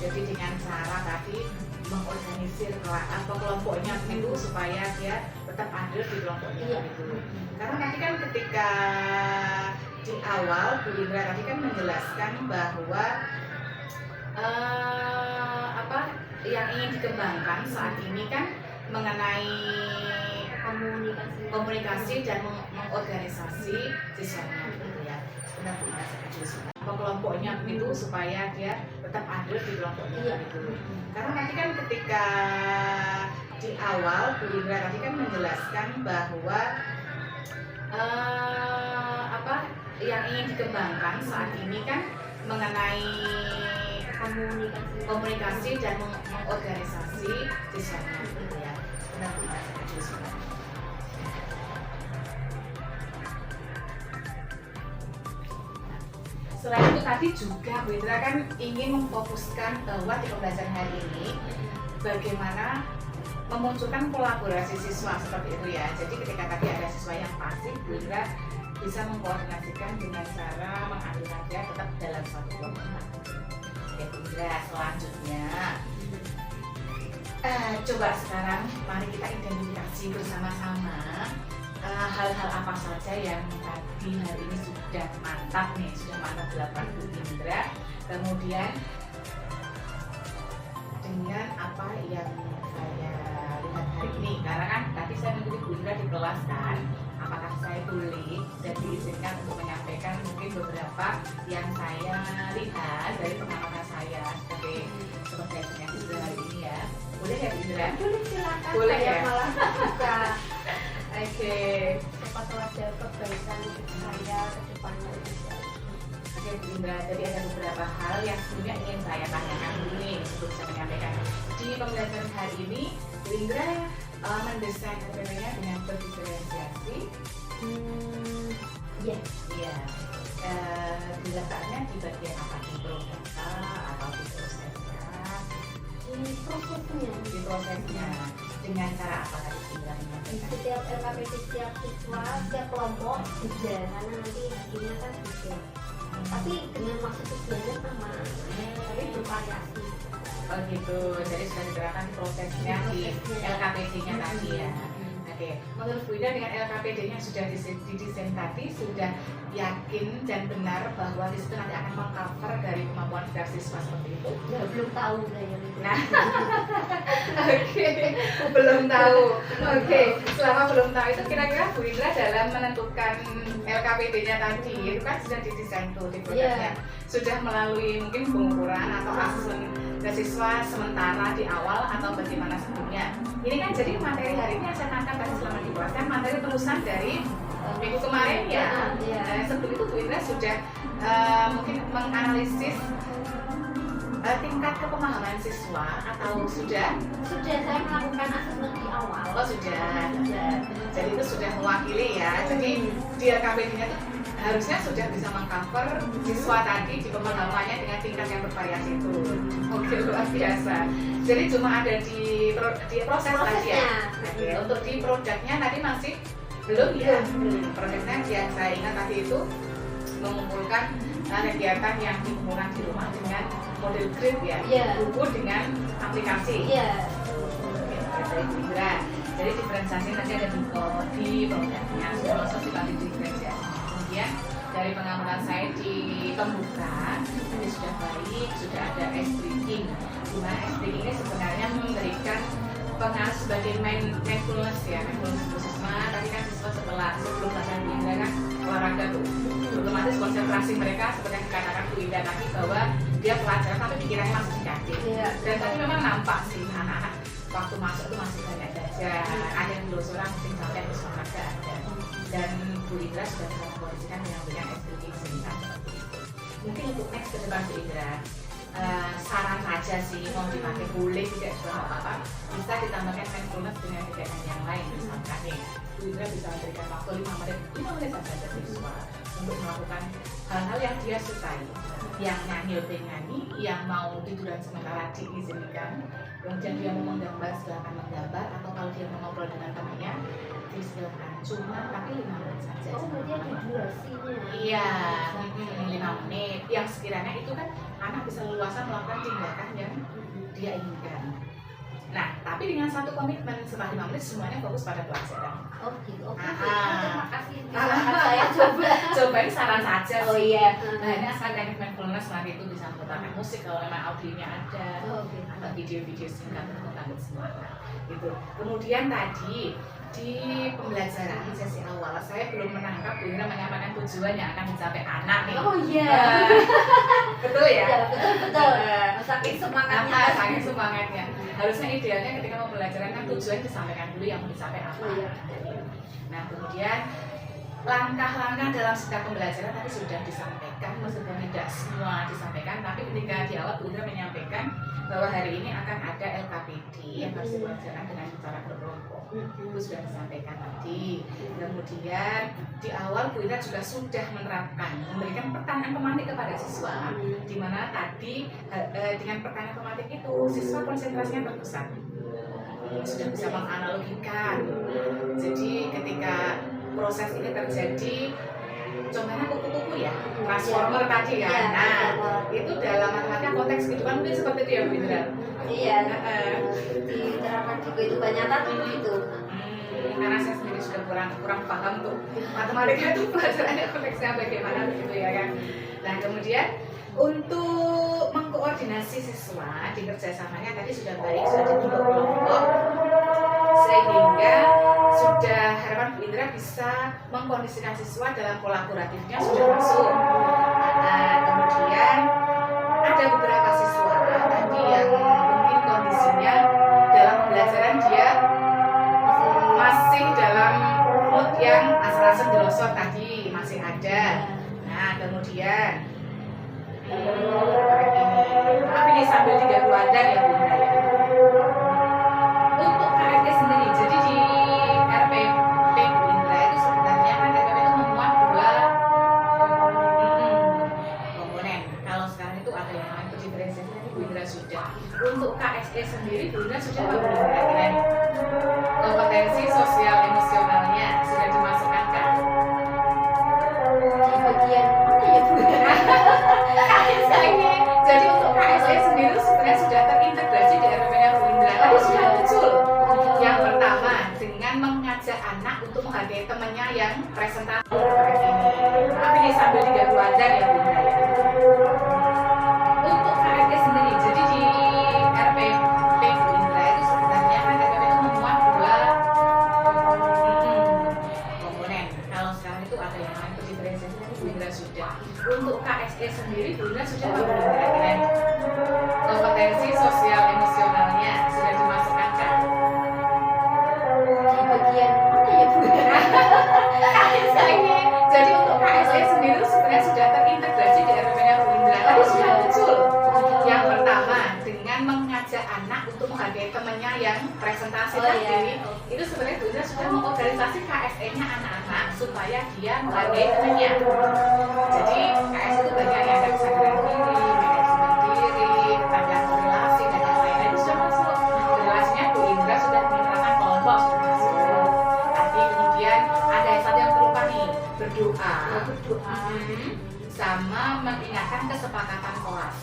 A: Jadi dengan cara tadi mengorganisir atau kelompoknya itu supaya dia tetap ada di kelompoknya gitu. Karena nanti kan ketika di awal Bu Indra tadi kan menjelaskan bahwa apa yang ingin dikembangkan saat ini kan mengenai komunikasi dan mengorganisasi siswanya gitu ya. Benar benar setuju. Kelompoknya itu supaya dia tetap ada di kelompoknya gitu. Karena nanti kan ketika di awal Bu Indra tadi kan menjelaskan bahwa apa yang ingin dikembangkan saat ini kan mengenai komunikasi dan mengorganisasi siswanya gitu ya. Benar benar setuju. Selain itu tadi juga Bu Indra kan ingin memfokuskan bahwa di pembelajaran hari ini bagaimana memunculkan kolaborasi siswa seperti itu ya. Jadi ketika tadi ada siswa yang pasif, Bu Indra bisa mengkoordinasikan dengan cara mengambil dia tetap dalam satu kelompok. Oke Bu Indra, selanjutnya coba sekarang mari kita identifikasi bersama-sama hal-hal apa saja yang tadi hari ini sudah mantap dilakukan Bu Indra. Kemudian dengan apa yang saya lihat hari ini, karena kan tadi saya mengikuti Bu Indra di kelas kan, apakah saya boleh dan diizinkan untuk menyampaikan mungkin beberapa yang saya lihat dari pengamatan saya sebagai dosennya Bu Indra hari ini ya. Boleh ya Bu Indra?
B: Boleh, silakan.
A: Boleh
B: saya
A: ya?
B: malah bisa
A: Oke.
B: siapa tahu ada perbaikan untuk saya ke depannya.
A: Oke Bu Indra, jadi ada beberapa hal yang sebelumnya ingin saya tanyakan dulu nih sebelum saya menyampaikan. Di pembelajaran hari ini, Bu Indra mendesain LKPD-nya dengan berdiferensiasi.
B: Iya.
A: Iya. Diletaknya di bagian apa? Di produk atau di prosesnya?
B: Di prosesnya.
A: Di prosesnya. Dengan cara apa tadi Bu Indra menyampaikan?
B: Setiap LKPD, setiap siswa, setiap kelompok beda, karena nanti hasilnya kan beda. Tapi dengan maksud tujuannya sama, tapi bervariasi.
A: Oh gitu, jadi sudah diterapkan di prosesnya di LKPD-nya tadi ya. Oke, menurut Bu Indra dengan LKPD-nya sudah didesain tadi, sudah yakin dan benar bahwa di situ nanti akan meng-cover dari kemampuan setiap siswa seperti itu?
B: Ya belum tahu saya itu.
A: Nah, oke, belum tahu. Oke, selama belum tahu itu kira-kira Bu Indra dalam menentukan LKPD-nya tadi itu kan sudah didesain tuh di produknya. Sudah melalui mungkin pengukuran atau asusun ke siswa sementara di awal atau bagaimana sebelumnya. Ini kan jadi materi hari ini yang saya tangkap tadi selama di kelas kan materi terusan dari minggu kemarin ya. Sebelum itu Bu Indra sudah mungkin menganalisis tingkat kepemahaman siswa atau sudah?
B: Sudah saya melakukan asesmen di awal.
A: Oh sudah. Jadi itu sudah mewakili ya. Jadi di LKPD-nya itu harusnya sudah bisa mengcover siswa tadi di pemahamannya dengan tingkat yang bervariasi itu. Oke, luar biasa. Jadi cuma ada di proses tadi ya. Oke, untuk di produknya tadi masih belum ya. Produknya yang saya ingat tadi itu mengumpulkan kegiatan yang dikumpulkan di rumah dengan model grid ya, buku dengan aplikasi. Jadi diferensiasi nanti ada di produknya, sudah masuk di tadi ya. Kemudian dari pengalaman saya di pembuka ini sudah baik, sudah ada S-Breaking. Dimana S-Breaking ini sebenarnya memberikan pengaruh sebagai mindfulness ya, mindfulness khususnya. Tapi kan siswa sebelum latihan Bu Indra kan olahraga tuh, otomatis konsentrasi mereka seperti yang dikatakan Bu Indra tadi bahwa dia pelajaran tapi pikirannya masih di kantin. Dan tadi memang nampak sih anak-anak waktu masuk itu masih banyak belajar, ada yang lulus orang mungkin sampai terus olahraga ada. Dan Bu Indra sudah mengkondisikan dengan banyak S-Breaking sebentar. Mungkin untuk next ke depan Bu Indra, saran saja sih mau dipakai boleh tidak juga nggak apa-apa, bisa ditambahkan mindfulness dengan kegiatan yang lain. Misalkan nih Bu Indra bisa memberikan waktu 5 menit saja siswa untuk melakukan hal-hal yang dia sukai, yang nyanyi lebih nyanyi, yang mau tiduran sementara diizinkan, kemudian dia mau menggambar silakan menggambar, atau kalau dia mau ngobrol dengan temannya silakan, cuma tapi 5 menit saja.
B: Oh, berarti ada durasinya.
A: Iya, 5 menit. Yang sekiranya itu kan anak bisa leluasa melakukan tindakan yang dia inginkan. Nah, tapi dengan satu komitmen setelah 5 menit semuanya fokus pada pelajaran.
B: Oh gitu. Oke.
A: Terima
B: kasih. Saya coba.
A: Coba ini saran saja sih.
B: Oh iya.
A: Nah, ini asal teknik mindfulness nanti itu bisa memutarkan musik kalau memang audionya ada, atau video-video singkat untuk tanggung semangat. Gitu. Kemudian tadi di pembelajaran sesi awal saya belum menangkap Bu Indra menyampaikan tujuan yang akan dicapai anak nih.
B: Oh iya.
A: Betul ya?
B: Ya, betul. Saking semangatnya.
A: Saking semangatnya. Harusnya idealnya ketika mau pembelajaran kan tujuan disampaikan dulu yang mau dicapai apa. Nah, kemudian langkah-langkah dalam setiap pembelajaran tadi sudah disampaikan, meskipun tidak semua disampaikan, tapi ketika di awal Bu Indra menyampaikan bahwa hari ini akan ada LKPD yang harus dilaksanakan dengan cara berkelompok. Itu sudah disampaikan tadi. Kemudian di awal Bu Indra juga sudah menerapkan, memberikan pertanyaan pematik kepada siswa, di mana tadi dengan pertanyaan pematik itu siswa konsentrasinya terpusat. Sudah bisa menganalogikan. Jadi ketika proses ini terjadi, contohnya kuku-kuku ya, transformer tadi kan. Nah, itu dalam matematika konteks kehidupan mungkin seperti itu ya Bu Indra.
B: Iya. Diterapkan di kehidupan nyata tuh gitu.
A: Karena saya sendiri sudah kurang paham tuh matematika itu pelajarannya konteksnya bagaimana begitu ya kan. Nah, kemudian untuk mengkoordinasi siswa di kerjasamanya tadi sudah baik, sudah dibentuk kelompok, sehingga sudah harapan Bu Indra bisa mengkondisikan siswa dalam kolaboratifnya sudah masuk. Nah, kemudian ada beberapa siswa tadi yang mungkin kondisinya dalam pembelajaran dia masih dalam mood yang asal-asal jelosor tadi masih ada. Nah, kemudian ini sambil diganggu Anda ya Bu Indra ya. Untuk KSD sendiri, jadi di RPP Bu Indra itu sebenarnya kan RPP itu memuat 2 komponen. Kalau sekarang itu ada yang namanya diferensiasi, tapi Bu Indra sudah. Untuk KSD sendiri Bu Indra sudah apa Bu Indra? Kompetensi sosial emosionalnya sudah dimasukkan kan?
B: Di bagian mana ya Bu?
A: Jadi untuk KSD sendiri sebenarnya sudah terintegrasi di RPP-nya Bu Indra. Tadi sudah muncul. Yang pertama dengan mengajak anak untuk menghargai temannya yang presentasi seperti ini. Tapi ini sambil diganggu Anda ya Bu Indra ya. Untuk KSD sendiri, jadi di RPP Bu Indra itu sebenarnya kan RPP itu memuat 2 komponen. Kalau sekarang itu ada yang namanya diferensiasi, tapi Bu Indra sudah. Untuk KSD sendiri Bu Indra sudah apa Bu Indra? Kompetensi sosial emosionalnya sudah dimasukkan kan?
B: Di bagian mana ya Bu?
A: Jadi untuk KSD sendiri sebenarnya sudah terintegrasi mengajak anak untuk menghargai temannya yang presentasi
B: Oh,
A: tadi,
B: iya.
A: itu sebenarnya Bu Indra sudah mengorganisasi KSE-nya anak-anak supaya dia menghargai temannya. Jadi KSE itu banyak yang ada kesadaran diri, manajemen diri, ada korelasi dan yang lain-lain itu sudah masuk. Korelasinya Bu Indra sudah menerapkan kelompok sudah masuk. Nanti kemudian ada yang satu yang lupa nih, berdoa. Sama mengingatkan kesepakatan kelas.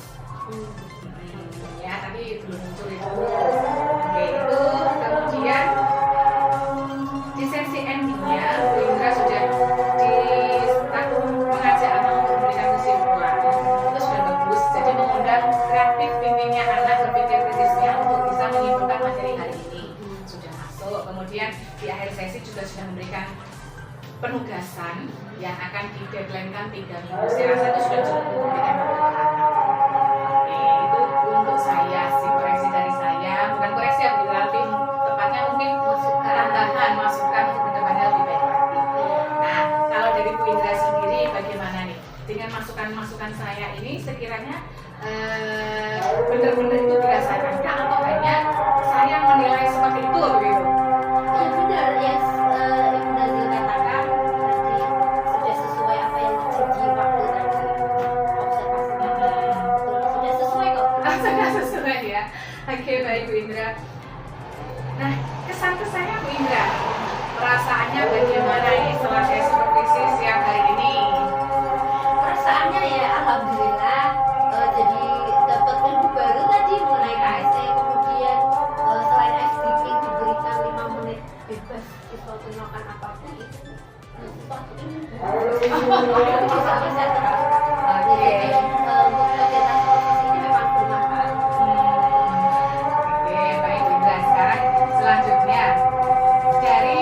A: Ya tadi belum muncul itu. Oke, itu kemudian di sesi endingnya Bu Indra sudah mengajak anak untuk memberikan kesimpulan. Itu sudah bagus. Jadi mengundang kreatif thinkingnya anak, berpikir kritisnya untuk bisa menyimpulkan materi hari ini. Sudah masuk. Kemudian di akhir sesi juga sudah memberikan penugasan yang akan di-deadline-kan 3 minggu. Saya rasa itu sudah cukup untuk memberikan beberapa anak. Oke, itu untuk saya sih, koreksi dari saya, bukan koreksi yang berarti tepatnya mungkin tambahan masukan untuk kedepannya lebih baik lagi. Nah, kalau dari Bu Indra sendiri bagaimana nih dengan masukan-masukan saya ini, sekiranya benar-benar itu dirasakan atau hanya saya menilai seperti itu begitu?
B: Ya benar, ya benar dikatakan tadi sudah sesuai apa yang terjadi waktu tadi observasinya. Sudah sesuai kok.
A: Sudah sesuai ya. Oke, baik Bu Indra. Nah, kesan-kesannya Bu Indra, perasaannya bagaimana ini setelah saya supervisi siang hari ini?
B: Perasaannya ya alhamdulillah, jadi dapat ilmu baru tadi mengenai KSE, kemudian selain ice breaking diberikan 5 menit bebas siswa melakukan apapun itu sesuatu ini bisa terus. Jadi untuk kegiatan proses ini memang bermanfaat.
A: Oke, baik Bu Indra. Sekarang selanjutnya dari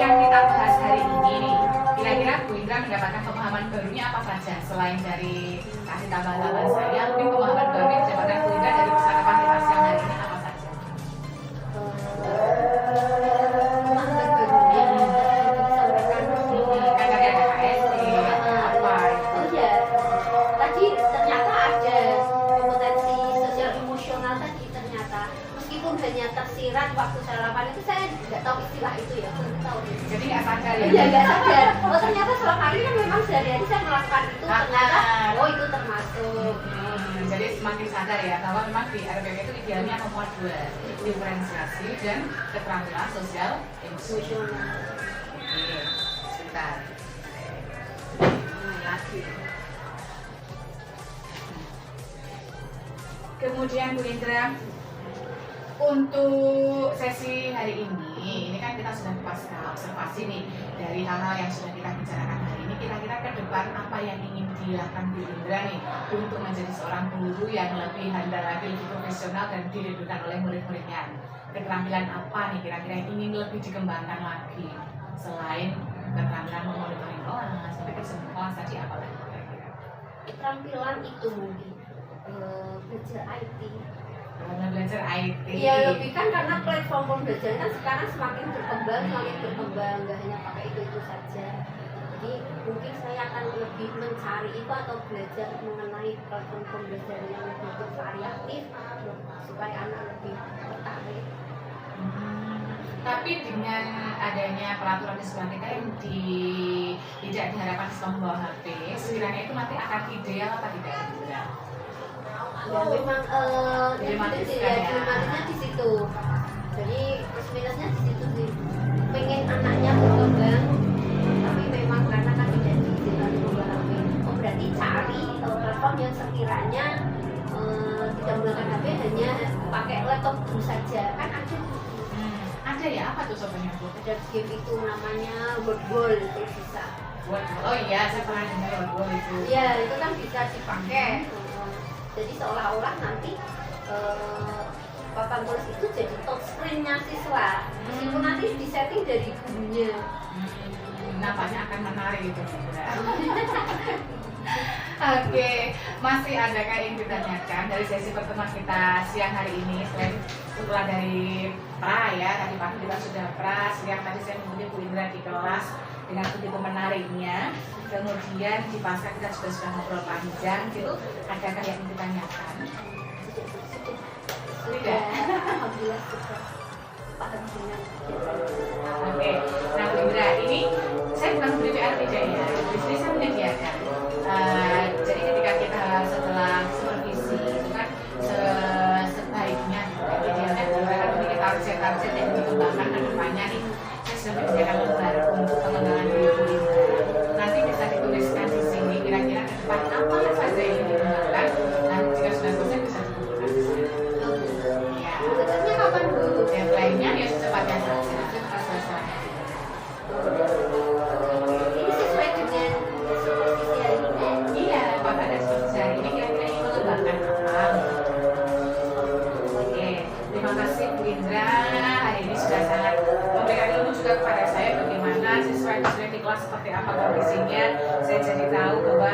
A: yang kita bahas hari ini nih, kira-kira Bu Indra mendapatkan pemahaman barunya apa saja selain dari kasih tambahan saya, mungkin pemahaman baru yang didapatkan Bu Indra dari percakapan kita siang hari ini apa saja?
B: Pemahaman barunya disampaikan
A: Kan tadi ada KSD, apa itu?
B: oh ya, tadi ternyata ada kompetensi sosial emosional tadi ternyata meskipun hanya tersirat waktu sarapan itu saya nggak tahu istilah itu ya, belum tahu deh.
A: Jadi nggak sadar ya?
B: Iya nggak sadar. Oh ternyata selama ini kan memang sehari-hari saya melakukan itu ternyata oh itu termasuk.
A: Jadi semakin sadar ya bahwa memang di RPP itu idealnya memuat 2, diferensiasi dan keterampilan sosial emosional.
B: Emosional.
A: Oke, sebentar. Lagi. Kemudian Bu Indra, untuk sesi hari ini kan kita sudah pasca observasi nih dari hal-hal yang sudah kita bicarakan hari ini. Kira-kira ke depan apa yang ingin dilakukan Bu Indra nih untuk menjadi seorang guru yang lebih handal lagi, lebih profesional dan dirindukan oleh murid-muridnya? Keterampilan apa nih kira-kira yang ingin lebih dikembangkan lagi selain keterampilan memonitoring kelas, sampai kelas tadi apa lagi kira-kira?
B: Keterampilan itu mungkin belajar IT.
A: Karena belajar IT.
B: Iya lebih kan karena platform pembelajaran kan sekarang semakin berkembang, nggak hanya pakai itu saja. Jadi mungkin saya akan lebih mencari itu atau belajar mengenai platform pembelajaran yang lebih variatif supaya anak lebih tertarik.
A: Tapi dengan adanya peraturan di sekolah kita yang tidak diharapkan siswa membawa HP, sekiranya itu nanti akan ideal apa tidak?
B: Ya memang
A: Dilematisnya ya.
B: dilematisnya di situ. Jadi plus minusnya di situ sih. Pengen anaknya berkembang, tapi memang karena kan tidak diizinkan membawa HP. Oh berarti cari platform yang sekiranya tidak menggunakan HP, hanya pakai laptop dulu saja. Kan ada
A: Ada ya, apa tuh sobatnya Bu?
B: ada game itu namanya Wordball itu bisa.
A: Oh iya, saya pernah dengar Wordball itu.
B: Iya itu kan bisa dipakai. Jadi seolah-olah nanti papan tulis itu jadi touchscreen-nya siswa. Meskipun nanti disetting dari gurunya.
A: Nampaknya akan menarik itu. Oke, masih adakah yang ditanyakan dari sesi pertemuan kita siang hari ini? Selain setelah dari pra ya, tadi pagi kita sudah pra, siang tadi saya mengunjungi Bu Indra di kelas dengan begitu menariknya. Kemudian di pasca kita sudah ngobrol panjang gitu, adakah yang ditanyakan?
B: Sudah. alhamdulillah sudah paham dengan
A: Oke, nah Bu Indra, ini saya bukan memberi PR tidak ya, di sini saya menyediakan. Jadi ketika kita setelah supervisi itu kan sebaiknya idealnya kita kan memiliki target-target yang dikembangkan ke depannya nih. Saya sudah menyediakan lembar untuk pengenalan diri Bu Indra. Nanti bisa dituliskan di sini kira-kira ke depan apa saja yang dikembangkan. Nah jika sudah selesai bisa dikumpulkan di sana. Ya,
B: Sebenarnya kapan Bu?
A: deadline-nya ya secepatnya saja. Selesai.
B: Ini sesuai dengan supervisi hari ini kan?
A: Iya, Bapak dan seperti hari ini kira-kira ingin mengembangkan apa? Oke, terima kasih Bu Indra. Hari ini sudah sangat memberikan ilmu juga kepada saya bagaimana siswa itu sudah di kelas seperti apa kondisinya. Saya jadi tahu bahwa